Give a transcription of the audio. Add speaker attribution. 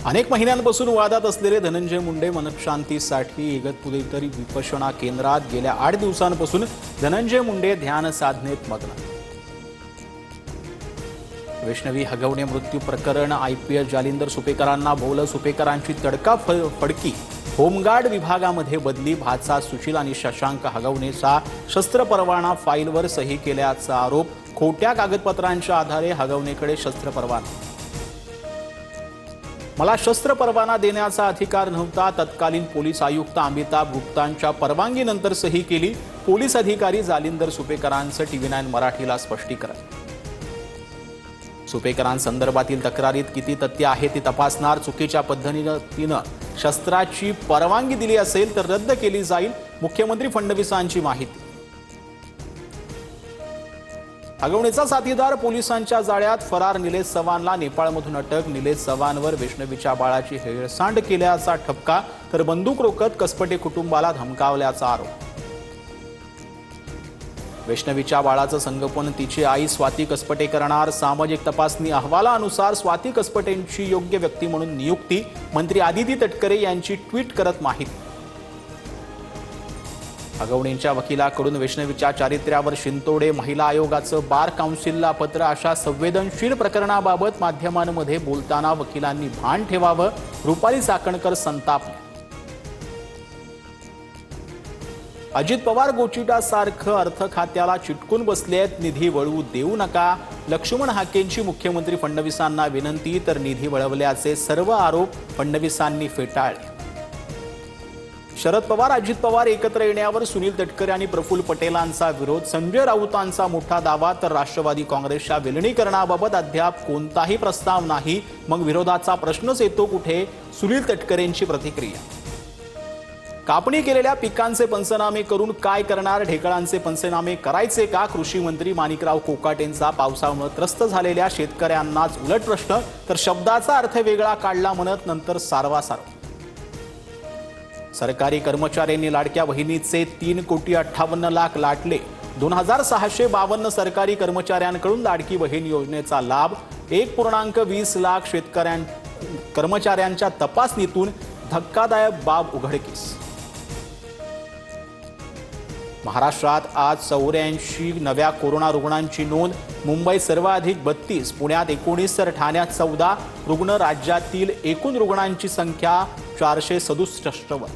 Speaker 1: अनेक महिन्यांपासून वादात असलेले धनंजय मुंडे मनशांतीसाठी इगतपुरीतरी विपश्यना केंद्रात गेल्या 8 दिवसांपासून धनंजय मुंडे ध्यान साधनेत मग्न। वैष्णवी हगवणे मृत्यू प्रकरण, आयपीएस जालिंदर सुपेकरांना भोवलं, सुपेकरांची तडकाफडकी, होमगार्ड विभागामध्ये बदली, भाचा सुशील आणि शशांक हगवणेचा शस्त्र परवाना फाईलवर सही केल्याचा आरोप, खोट्या कागदपत्रांच्या आधारे हगवणेकडे शस्त्र परवाना। मला शस्त्र परवाना देण्याचा अधिकार नव्हता, तत्कालीन पोलीस आयुक्त अमिताभ गुप्तांच्या परवानगीनंतर सही केली, पोलीस अधिकारी जालिंदर सुपेकरांचं TV9 मराठीला स्पष्टीकरण। सुपेकरांसंदर्भातील तक्रारीत किती तथ्य आहे ते तपासणार, चुकीच्या पद्धतीनं शस्त्राची परवानगी दिली असेल तर रद्द केली जाईल, मुख्यमंत्री फडणवीसांची माहिती। हगवणेचा साथीदार पोलिसांच्या जाळ्यात फरार, निलेश चव्हाणला नेपाळमधून अटक, निलेश चव्हाणवर वैष्णवीच्या बाळाची हेळसांड केल्याचा ठपका, तर बंदूक रोखत कसपटे कुटुंबाला धमकावल्याचा आरोप। वैष्णवीच्या बाळाचं संगोपन तिची आई स्वाती कसपटे करणार, सामाजिक तपासणी अहवालानुसार स्वाती कसपटेंची योग्य व्यक्ती म्हणून नियुक्ती, मंत्री आदिती तटकरे यांची ट्विट करत माहिती। हगवणेंच्या वकिलाकडून वैष्णवीच्या चारित्र्यावर शिंतोडे, महिला आयोगाचं बार काउन्सिलला पत्र, अशा संवेदनशील प्रकरणाबाबत माध्यमांमध्ये बोलताना वकिलांनी भान ठेवावं, रुपाली चाकणकर संतापले। अजित पवार गोचिटासारखं अर्थ खात्याला चिटकून बसलेत, निधी वळवू देऊ नका, लक्ष्मण हाकेंची मुख्यमंत्री फडणवीसांना विनंती, तर निधी वळवल्याचे सर्व आरोप फडणवीसांनी फेटाळले। शरद पवार अजित पवार एकत्र येण्यावर सुनील तटकरे आणि प्रफुल्ल पटेलांचा विरोध, संजय राऊतांचा मोठा दावा, तर राष्ट्रवादी काँग्रेसच्या विलिनीकरणाबाबत अद्याप कोणताही प्रस्ताव नाही, मग विरोधाचा प्रश्नच येतो कुठे, सुनील तटकरेंची प्रतिक्रिया। कापणी केलेल्या पिकांचे पंचनामे करून काय करणार, ढेकळांचे पंचनामे करायचे का, कृषी मंत्री माणिकराव कोकाटेंचा पावसामुळे त्रस्त झालेल्या शेतकऱ्यांनाच उलट प्रश्न, तर शब्दाचा अर्थ वेगळा काढला म्हणत नंतर सारवासारव। सरकारी कर्मचाऱ्यांनी लाडक्या बहिणीचे 3,58,00,000 लाटले, 2,652 सरकारी कर्मचाऱ्यांकडून लाडकी बहीण योजनेचा लाभ, 1,20 लाख कर्मचाऱ्यांच्या तपासणीतून धक्कादायक बाब उघडकीस। महाराष्ट्रात आज 84 नव्या कोरोना रुग्णांची नोंद, मुंबईत सर्वाधिक 32, पुण्यात 19 तर ठाण्यात 14 रुग्ण, राज्यातील एकूण रुग्णांची संख्या 467 वर।